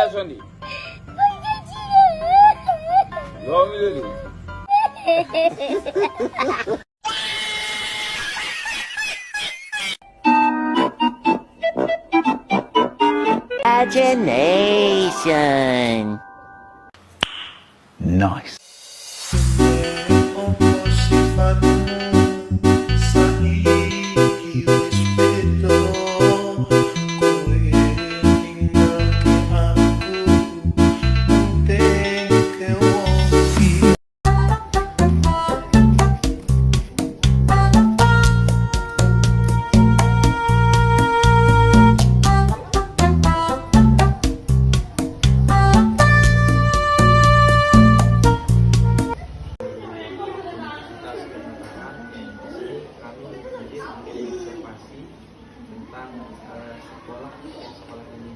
Sondi. Lomili. Imagination. Nice. Tentang sekolah ini.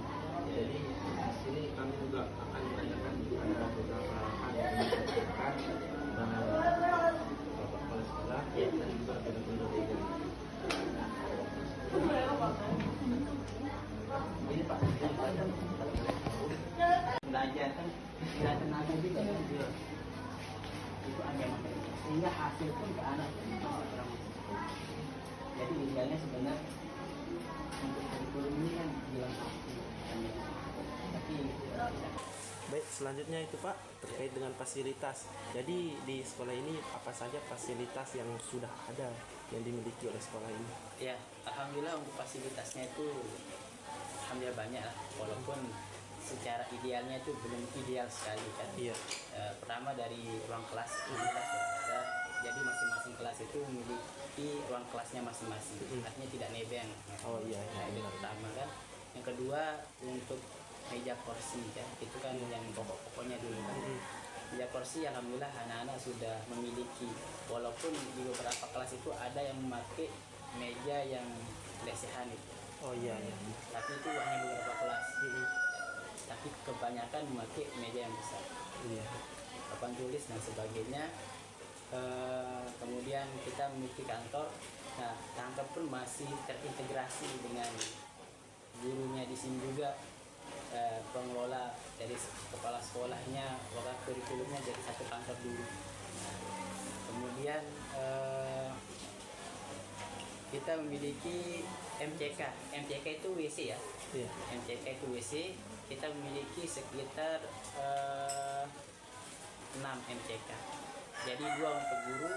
Jadi di sini kami juga akan menanyakan beberapa hal yang dilakukan kepala sekolah dan juga guru-guru ini. Ini Pak, belajar kan tidak tenaga juga kan itu ada sehingga hasil pun ke anak. Jadi idealnya sebenarnya untuk kurikulum ini kan dilengkapi. Tapi baik, selanjutnya itu Pak terkait dengan fasilitas. Jadi di sekolah ini apa saja fasilitas yang sudah ada yang dimiliki oleh sekolah ini? ya, alhamdulillah untuk fasilitasnya itu alhamdulillah banyak lah. Walaupun secara idealnya itu belum ideal sekali kan. Iya. Pertama dari ruang kelas itu jelas ya, ada. Jadi masing-masing kelas itu memiliki ruang kelasnya masing-masing. Artinya tidak nebeng. Oh iya, Nah, itu pertama kan. Yang kedua untuk meja kursi kan, itu kan yang pokok-pokoknya dulu kan. Meja kursi alhamdulillah anak-anak sudah memiliki, walaupun di beberapa kelas itu ada yang memakai meja yang lesehan itu. Oh iya, iya. Tapi itu hanya beberapa kelas. Tapi kebanyakan memakai meja yang besar. Iya. Papan tulis dan sebagainya. Kemudian kita memiliki kantor. Nah, kantor pun masih terintegrasi dengan gurunya di sini juga. Pengelola dari kepala sekolahnya, wakil kurikulumnya jadi satu kantor dulu. Kemudian kita memiliki MCK. MCK itu WC ya. Iya. MCK itu WC. Kita memiliki sekitar 6 MCK. Jadi 2 untuk guru,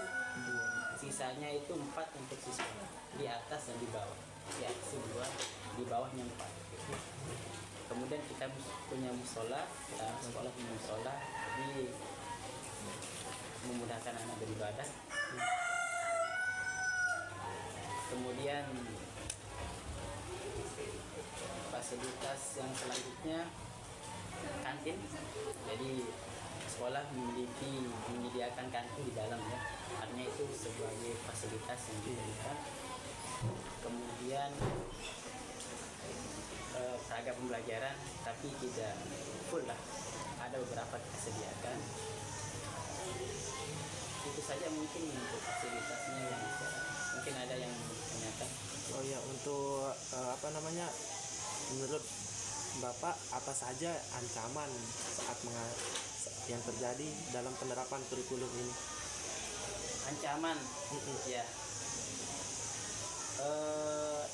sisanya itu 4 untuk siswa. Di atas dan di bawah. Di atas 2, di bawahnya 4. Kemudian kita punya musola, sekolah punya musola, jadi memudahkan anak beribadah. Kemudian fasilitas yang selanjutnya kantin. Jadi sekolah menyediakan kantin di dalam ya. Artinya itu sebagai fasilitas yang diberikan. Kemudian seragam pembelajaran, tapi tidak full lah. Ada beberapa kita sediakan. Itu saja mungkin untuk fasilitasnya yang bisa. Mungkin ada yang menanyakan. Oh iya, untuk menurut Bapak apa saja ancaman saat yang terjadi dalam penerapan kurikulum ini? Ancaman, ya.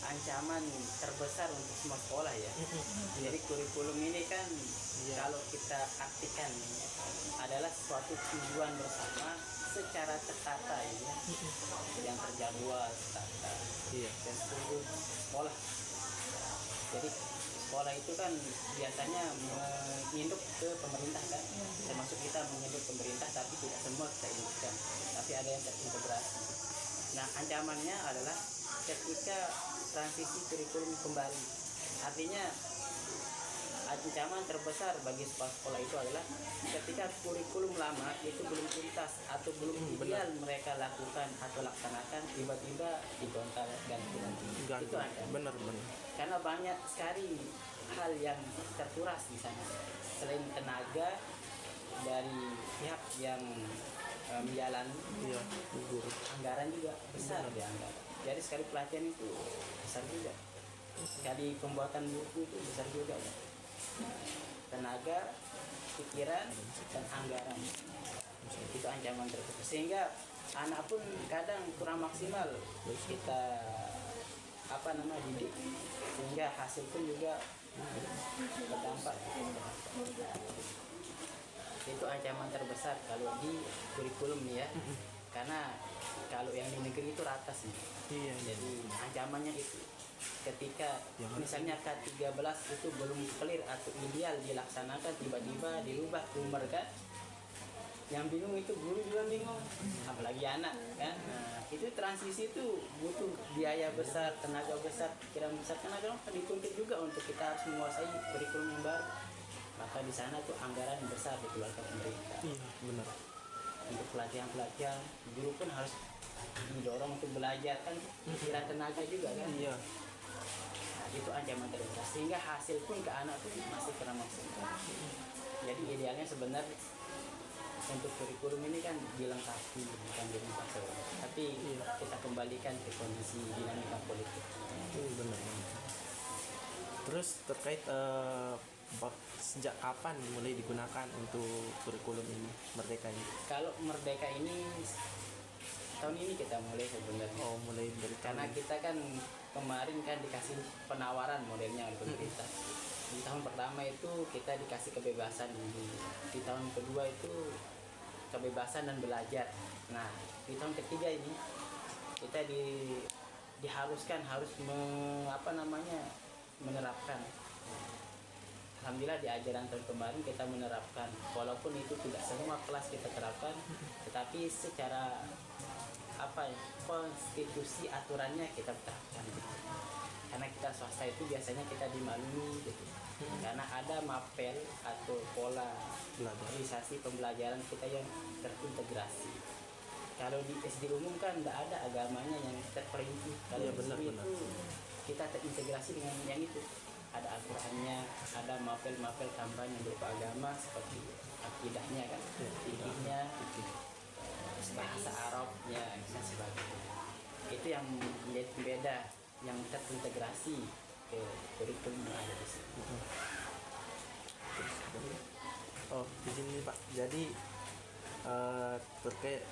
Ancaman terbesar untuk semua sekolah ya. Jadi kurikulum ini kan kalau kita artikan adalah suatu tujuan bersama secara tertata ya, yang terjadwal, tertata, dan seluruh sekolah. Jadi sekolah itu kan biasanya menginduk ke pemerintah kan, termasuk kita menginduk pemerintah, tapi tidak semua kita indukkan, tapi ada yang terintegrasi. Nah, ancamannya adalah ketika transisi kurikulum kembali, artinya ancaman terbesar bagi sekolah itu adalah ketika kurikulum lama itu belum tuntas atau belum ideal mereka lakukan atau laksanakan, tiba-tiba digonta ganti. Itu ada. Benar. Karena banyak sekali hal yang terkuras di sana. Selain tenaga dari pihak yang menjalani, anggaran juga besar di anggaran. Jadi sekali pelatihan itu besar juga. Sekali pembuatan buku itu besar juga ya. tenaga, pikiran, dan anggaran. Itu ancaman terbesar, sehingga anak pun kadang kurang maksimal kita didik, sehingga hasil pun juga berdampak. Itu ancaman terbesar kalau di kurikulum nih ya, karena kalau yang di negeri itu rata sih. Iya. Jadi ancamannya itu ketika misalnya K13 itu belum clear atau ideal dilaksanakan, tiba-tiba dirubah umur kan, yang bingung itu guru juga bingung, apalagi anak kan. Nah, itu transisi itu butuh biaya besar, tenaga besar, pikiran besar, karena kan dituntut juga untuk kita harus menguasai kurikulum yang baru. Maka di sana tuh anggaran besar dikeluarkan pemerintah. Iya, benar. Untuk pelatihan, guru pun harus didorong untuk belajar kan, pikiran tenaga juga kan. Iya. Nah, itu ancaman terbesar, sehingga hasil pun ke anak pun masih kurang maksimal. Jadi idealnya sebenarnya untuk kurikulum ini kan dilengkapi, bukan dilengkapi, tapi kita kembalikan ke kondisi dinamika politik. Benar. Terus terkait sejak kapan mulai digunakan untuk kurikulum ini, Merdeka ini? Kalau Merdeka ini tahun ini kita mulai sebenarnya. Oh, mulai dari Karena kita kan kemarin kan dikasih penawaran modelnya oleh pemerintah. Di tahun pertama itu kita dikasih kebebasan, di tahun kedua itu kebebasan dan belajar. Nah, di tahun ketiga ini kita diharuskan harus menerapkan. Alhamdulillah di ajaran tahun kemarin kita menerapkan, walaupun itu tidak semua kelas kita terapkan, tetapi secara konstitusi aturannya kita terapkan gitu. Karena kita swasta itu biasanya kita dimaklumi gitu, karena ada mapel atau pola organisasi pembelajaran kita yang terintegrasi. Kalau di SD umum kan tidak ada agamanya yang terperinci. Kalau di sini itu kita terintegrasi dengan yang itu. Ada Al-Qur'annya, ada mapel-mapel tambahan yang berupa agama seperti akidahnya kan, fikihnya, bahasa Arabnya dan sebagainya. Itu yang menjadi pembeda, yang terintegrasi ke kurikulum yang ada di sini. Oh, di sini Pak. Jadi terkait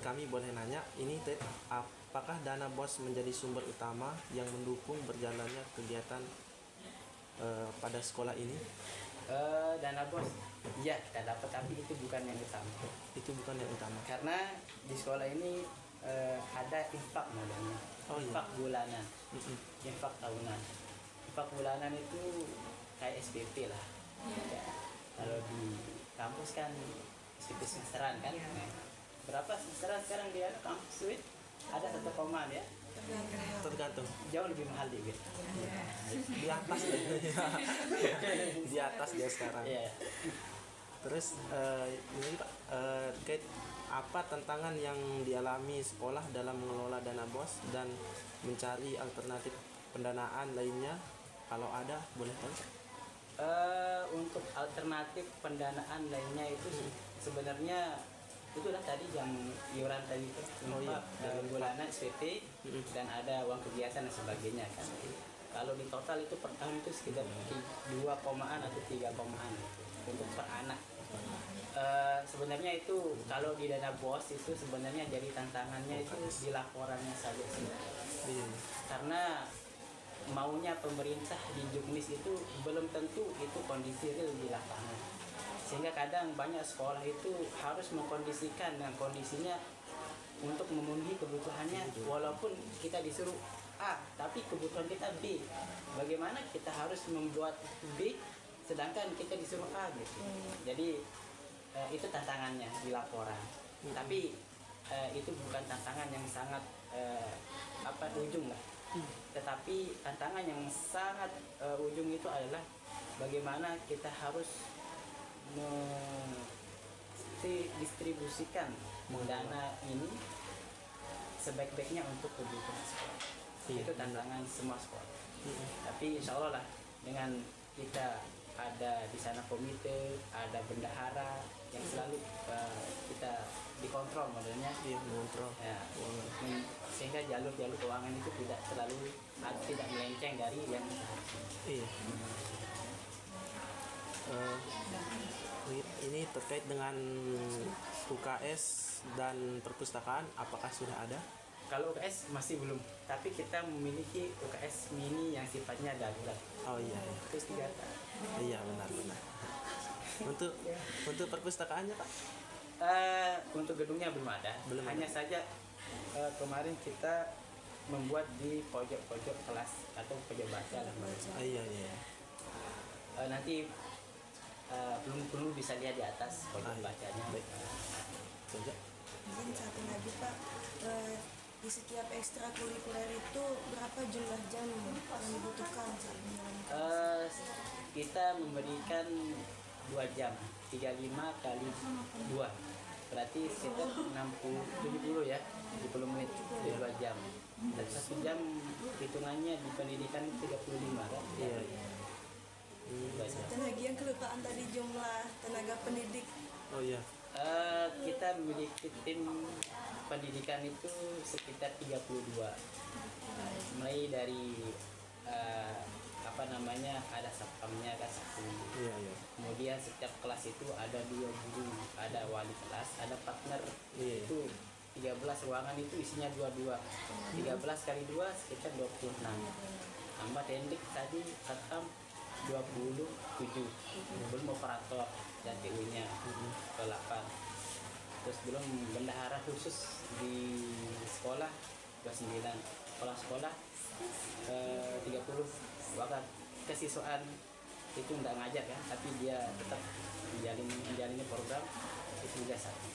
kami boleh nanya, ini apakah dana BOS menjadi sumber utama yang mendukung berjalannya kegiatan pada sekolah ini? Dana BOS, iya kita dapat, tapi itu bukan yang utama. Itu bukan yang utama. Karena di sekolah ini ada infak modelnya, infak bulanan, infak tahunan. Infak bulanan itu kayak SPP lah. Ya. Kalau di kampus kan SPP semesteran kan. Nah, berapa semesteran sekarang di kampus Wit? Ada 1 koma ya. Tergantung. Jauh lebih mahal di Wit. Di atas di atas dia sekarang. Yeah. Terus ini Pak, terkait apa tantangan yang dialami sekolah dalam mengelola dana BOS dan mencari alternatif pendanaan lainnya, kalau ada boleh tahu? Untuk alternatif pendanaan lainnya itu sebenarnya itulah tadi yang iuran tadi itu, bulanan SPP dan ada uang kegiatan dan sebagainya kan. Kalau di total itu per tahun itu sekitar 2 komaan atau 3 komaan untuk per anak. Sebenarnya itu kalau di dana BOS itu sebenarnya jadi tantangannya itu di laporannya saja sih. Karena maunya pemerintah di Juknis itu belum tentu itu kondisi real di lapangan, sehingga kadang banyak sekolah itu harus mengkondisikan dengan kondisinya untuk memenuhi kebutuhannya, walaupun kita disuruh A tapi kebutuhan kita B. Bagaimana kita harus membuat B sedangkan kita disuruh A gitu. Jadi itu tantangannya di laporan. Tapi itu bukan tantangan yang sangat ujung lah. Tetapi tantangan yang sangat ujung itu adalah bagaimana kita harus mendistribusikan dana ini sebaik-baiknya untuk kebutuhan sekolah. Itu tantangan semua sekolah. Tapi insya Allah lah, dengan kita ada di sana komite, ada bendahara yang selalu kita dikontrol modelnya, mengontrol ya, sehingga jalur-jalur keuangan itu tidak melenceng dari yang seharusnya. Eh, ini terkait dengan UKS dan perpustakaan, apakah sudah ada? Kalau UKS masih belum, tapi kita memiliki UKS mini yang sifatnya darurat. Oh iya, iya. Terus 3 tahun. Iya benar. Untuk perpustakaannya Pak? Untuk gedungnya belum ada. Belum Hanya ada. saja kemarin kita membuat di pojok-pojok kelas atau pojok baca lah. Oh, iya. Nanti belum bisa lihat di atas pojok iya. bacanya. Baik. Saja. Mungkin satu lagi Pak, di setiap ekstrakurikuler itu berapa jumlah jam yang dibutuhkan saat menjalankan? Kita memberikan 2 jam, 35 kali 2, berarti sekitar 70 ya, 70 menit, 2 jam. Dan 1 jam hitungannya di pendidikan 35 kan? Iya. Satu lagi yang kelupaan tadi, jumlah tenaga pendidik. Oh iya. Kita memiliki tim pendidikan itu sekitar 32, mulai dari ada satpamnya kan 1. Iya. Kemudian setiap kelas itu ada 2 guru, ada wali kelas, ada partner. Iya. Itu 13 ruangan itu isinya 22. 13 kali 2 sekitar 26. Tambah tendik tadi satpam 27. Belum operator dan TU-nya ke 8. Terus belum bendahara khusus di sekolah 29. Sekolah 30. Bahkan kesiswaan itu nggak ngajar kan, tapi dia tetap menjalani program itu juga satu.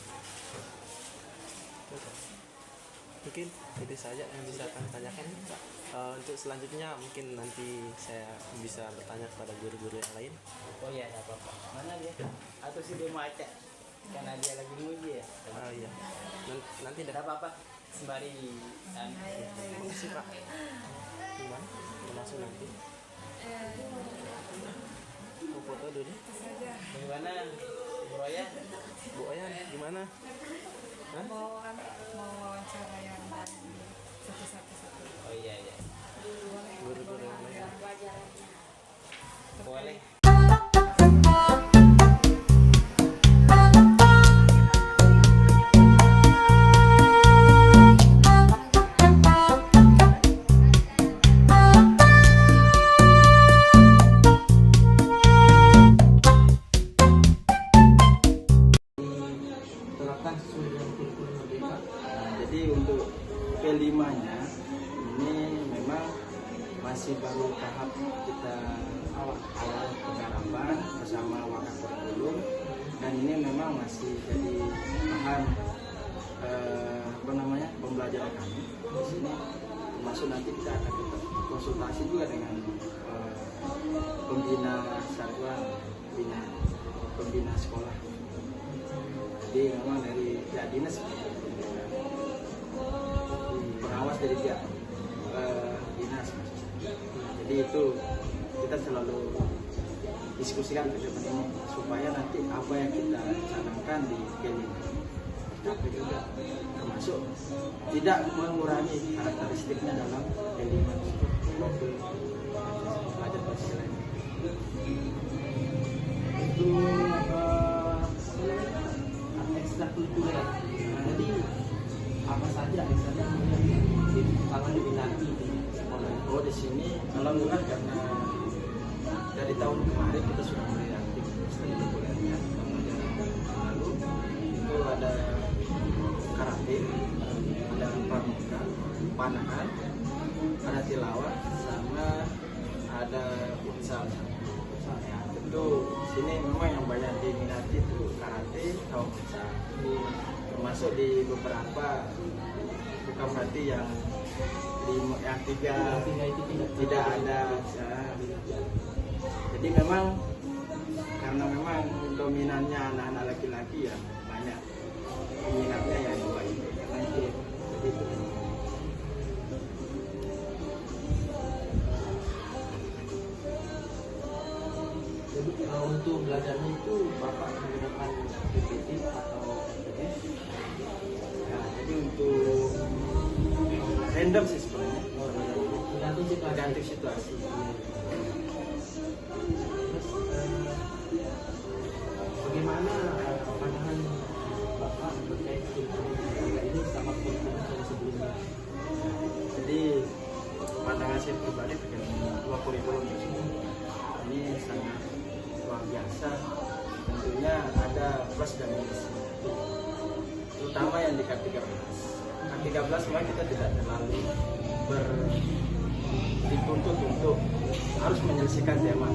Mungkin itu saja yang bisa kami tanyakan Pak. Untuk selanjutnya mungkin nanti saya bisa bertanya kepada guru-guru yang lain. Oh iya, ada apa-apa. Mana dia? Atau sih dia mau acak? Karena dia lagi nguji ya. Oh iya. Nanti Tidak apa-apa. Sembari sih Pak. Gimana? Mau masuk nanti? Mau foto dulu? gimana Bro ya? Bu Oyan, gimana? Hah? mau wawancara yang satu-satu. Oh iya. Guru-guru yang lain. Boleh. Terapkan sesuai dengan kurikulum Merdeka. Jadi untuk P5-nya ini memang masih baru tahap kita awal penerapan bersama wakaf kurikulum, dan ini memang masih jadi bahan pembelajaran kami di sini. Termasuk nanti kita akan tetap konsultasi juga dengan pembina satuan, pembina sekolah. Jadi memang dari pihak dinas, pengawas dari pihak dinas. Jadi itu kita selalu diskusikan ke depan ini supaya nanti apa yang kita canangkan di P5 tapi juga termasuk tidak mengurangi karakteristiknya dalam P5 maupun pelajar Pancasila ini. Itu ekstrakurikuler. Jadi apa saja ekstrakurikuler yang sangat diminati di sekolah? Oh, di sini alhamdulillah karena dari tahun kemarin kita sudah mulai aktif ekstrakurikulernya. Lalu itu ada karate, ada pramuka, panahan, ada tilawah, sama ada futsal. Ya, tentu sini memang yang banyak diminati itu karate atau futsal. Termasuk di beberapa, bukan berarti yang tiga itu tidak ada. Jadi memang karena memang dominannya anak-anak laki-laki ya banyak peminatnya yang dua itu. Karena itu begitu. Jadi untuk belajarnya itu Bapak menggunakan PPT atau PPT? Nah, jadi untuk random sih sebenarnya. Tergantung situasi. Tergantung situasi. Terus saya pribadi dengan dua kurikulum ini sangat luar biasa. Tentunya ada plus dan minus, terutama yang di K13. K13 memang kita tidak terlalu dituntut untuk harus menyelesaikan tema,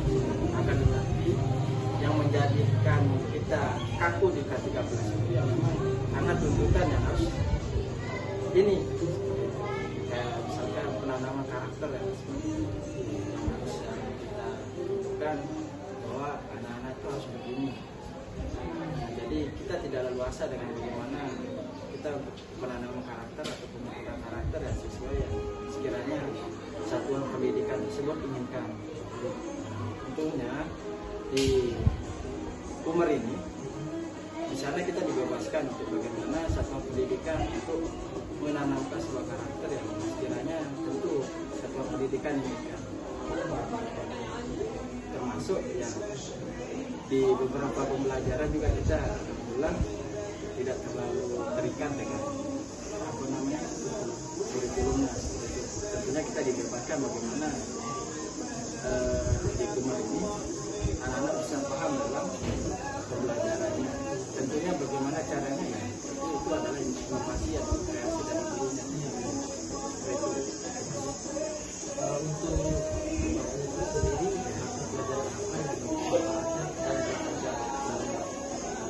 akan tetapi yang menjadikan kita kaku di K13 itu yang memang karena tuntutan yang harus ini kayak misalkan penanaman karakter ya, yang harus kita tentukan bahwa anak-anak itu harus begini. Nah, jadi kita tidak leluasa dengan bagaimana kita penanaman karakter atau pembentukan karakter yang sesuai yang sekiranya satuan pendidikan tersebut inginkan. Tentunya di Umer ini di sana kita dibebaskan untuk bagaimana satuan pendidikan untuk menanamkan sebuah karakter yang sekiranya tentu satuan pendidikan inginkan. Termasuk yang di beberapa pembelajaran juga kita alhamdulillah tidak terlalu terikat dengan apa namanya kurikulumnya. Tentunya kita dibebaskan bagaimana di Umer ini anak-anak bisa paham dalam pembelajarannya. Tentunya bagaimana caranya ya itu adalah inovasi yang kreasi dari gurunya. Untuk sendiri pelajaran apa yang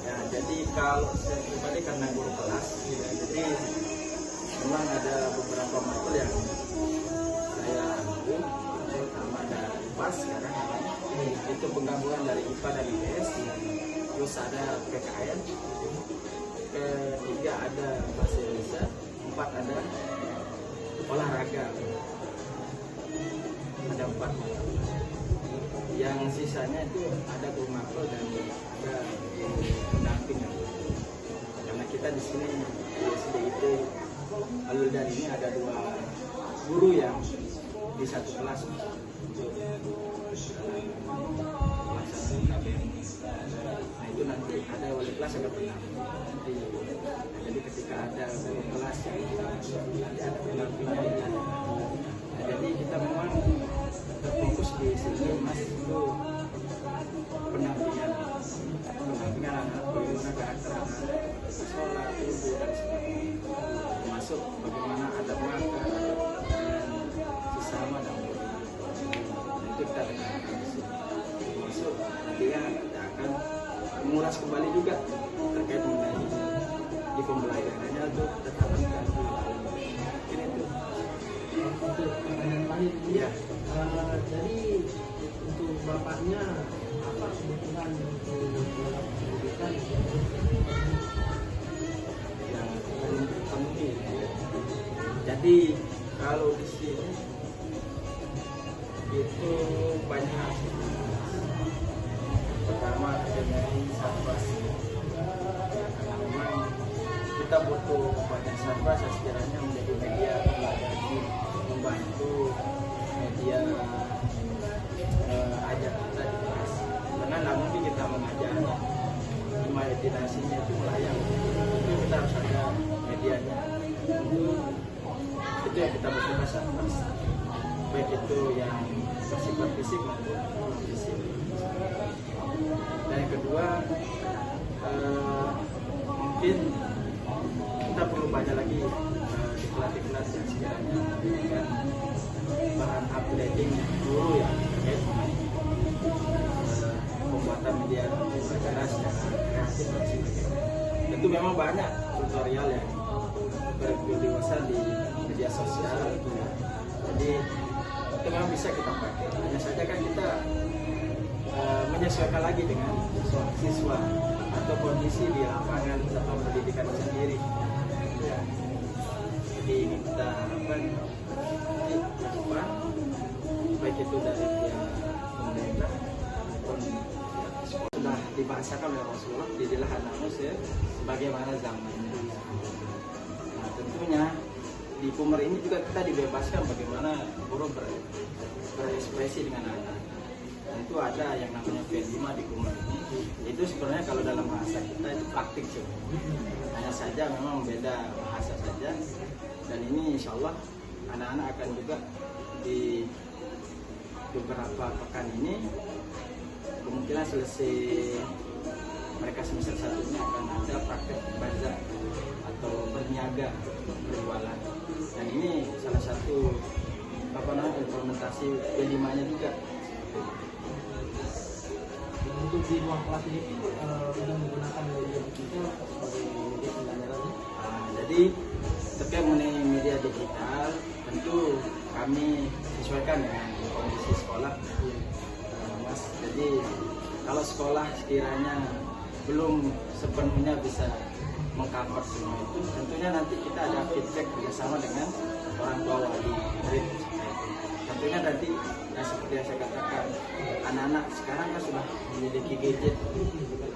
Ya, jadi kalau saya pribadi karena guru kelas, jadi memang ada beberapa matkul yang saya ambil, terutama dari IPA sekarang itu penggabungan dari IPA dan IPS, terus ada PKN, ketiga ada bahasa Indonesia, 4 ada olahraga, ada 4 matkul. Yang sisanya itu ada guru makro dan ada pendamping. Karena kita di sini di SDIT Al-Wildan ini ada 2 guru yang di satu kelas untuk pelaksanaan KBM. Nah itu nanti ada wali kelas yang berpendamping. Jadi ketika ada guru kelas yang nanti ada pendampingnya. Nah, jadi kita memang terfokus di sini mas itu pendampingan anak bagaimana karakter anak sholat itu dan sebagainya, termasuk bagaimana adab makan dan sesama dan itu kita tekankan di sini. Termasuk nantinya kita akan mengulas kembali juga terkait mengenai di pembelajarannya untuk tetapkan mungkin itu. untuk pertanyaan terakhir ini Ya. Jadi untuk bapaknya apa kebutuhan untuk pendidikan yang belum terpenuhi. Jadi kalau di sini itu banyak. Pertama mengenai satgas. Karena memang kita butuh banyak satgas yang sekiranya menjadi media pembelajaran, membantu media ajak kita di kelas. Karena nggak mungkin kita mengajar imajinasinya itu melayang. Itu kita harus ada medianya. Itu yang kita butuhkan satgas. Baik itu yang bersifat fisik maupun non fisik. Dan yang kedua mungkin kita perlu banyak lagi di kelas yang sekiranya memberikan bahan upgrading guru yang terkait dengan pembuatan media pembelajaran secara kreatif dan sebagainya. Tentu memang banyak tutorial yang berlebihan di media sosial gitu ya. Jadi itu memang bisa kita pakai. Hanya saja kan kita menyesuaikan lagi dengan siswa atau kondisi di lapangan atau pendidikan sendiri. Ya. Jadi ini kita harapkan nanti ke depan baik itu dari pihak pemerintah maupun sudah dibahasakan oleh Rasulullah, jadilah anakmu sebagaimana zamannya. Nah tentunya di Umer ini juga kita dibebaskan bagaimana guru berekspresi dengan anak. Nah, itu ada yang namanya V5 di Umer ini. Itu sebenarnya kalau dalam bahasa kita itu praktik sih. Hanya saja memang beda bahasa saja. Dan ini insya Allah anak-anak akan juga di beberapa pekan ini kemungkinan selesai mereka semester 1-nya akan ada praktek bazar atau berniaga berjualan, dan ini salah satu implementasi P5-nya juga. Untuk di ruang kelas ini sudah menggunakan media digital sebagai media pembelajaran. Jadi terkait mengenai media digital tentu kami sesuaikan dengan kondisi sekolah, Mas. Jadi kalau sekolah sekiranya belum sepenuhnya bisa mengcover semua itu, tentunya nanti kita ada feedback bersama dengan orang tua wali murid. Tentunya nanti seperti yang saya katakan, anak-anak sekarang kan sudah memiliki gadget,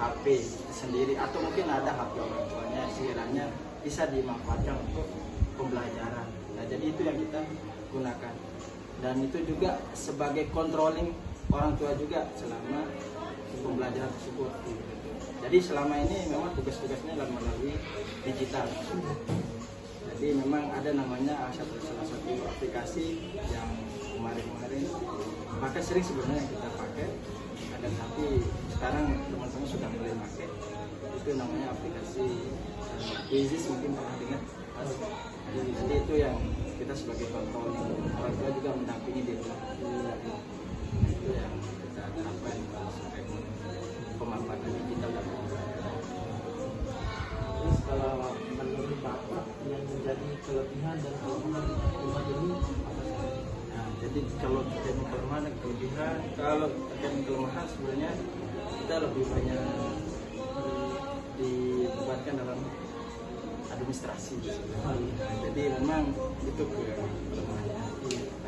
HP sendiri, atau mungkin ada HP orang tuanya, sekiranya bisa dimanfaatkan untuk pembelajaran. Nah, jadi itu yang kita gunakan, dan itu juga sebagai controlling orang tua juga selama pembelajaran tersebut. Jadi selama ini memang tugas-tugasnya melalui digital. Jadi memang ada namanya salah satu aplikasi yang kemarin maka sering sebenarnya kita pakai, dan tapi sekarang teman-teman sudah mulai pakai. Itu namanya aplikasi Quizzes, mungkin pernah dengar. Jadi itu yang kita sebagai kontrol, orang tua juga mendampingi di rumah. Itu yang kita terapkan sampai pemanfaatan digital dan Terus kalau menurut Bapak yang menjadi kelebihan dan kelemahan rumah ini apa saja? Nah, jadi kalau terkait kelemahan dan kelebihan, kalau terkait kelemahan sebenarnya kita lebih banyak dilibatkan dalam administrasi. Jadi memang itu kelemahannya.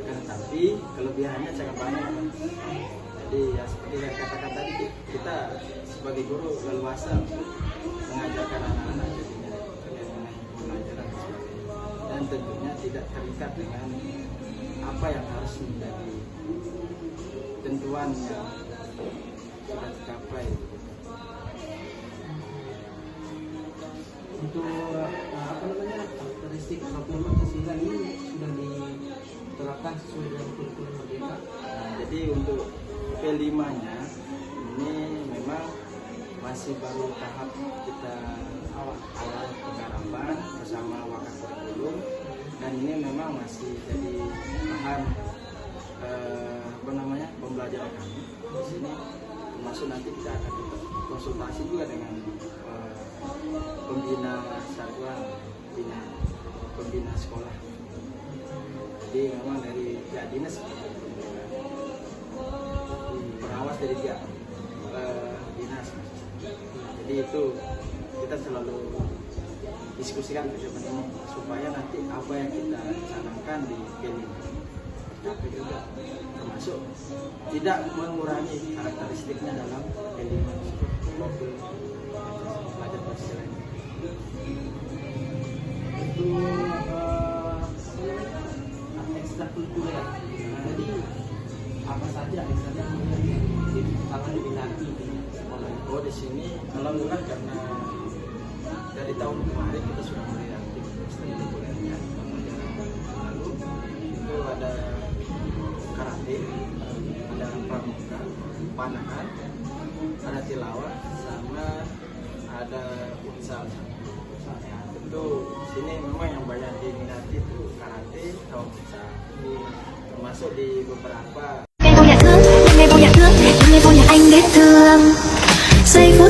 Akan tetapi kelebihannya sangat banyak. Jadi ya seperti yang katakan tadi, kita sebagai guru leluasa untuk mengajarkan anak-anak jadinya mengenai pembelajaran dan tentunya tidak terikat dengan apa yang harus menjadi tentuan yang sudah dicapai. Untuk karakteristik program Pancasila ini sudah diterapkan sesuai dengan kurikulum Merdeka. Nah, jadi untuk P5-nya ini memang masih baru tahap kita awal penggarapan bersama wakil kurikulum, dan ini memang masih jadi bahan pembelajaran kami di sini, termasuk nanti kita akan konsultasi juga dengan pembina satuan, pembina sekolah. Jadi memang dari pihak dinas, pengawas dari pihak dinas. Jadi itu kita selalu diskusikan ke depan ini supaya nanti apa yang kita canangkan di P5 tapi juga termasuk tidak mengurangi karakteristiknya dalam P5 profil pelajar Pancasila ini. Untuk ekstrakurikuler, jadi apa saja ekstrakurikuler yang sangat diminati di sekolah? Oh, di sini alhamdulillah karena dari tahun kemarin kita sudah mulai aktif ekstrakurikulernya. Lalu itu ada karate, ada pramuka, panahan, ada tilawah, sama ada futsal. Ya, tentu sini memang yang banyak diminati itu karate sama futsal. Termasuk di beberapa Ngày vô nhà thương, ngày vô nhà thương, ngày vô nhà anh biết thương. Giây phút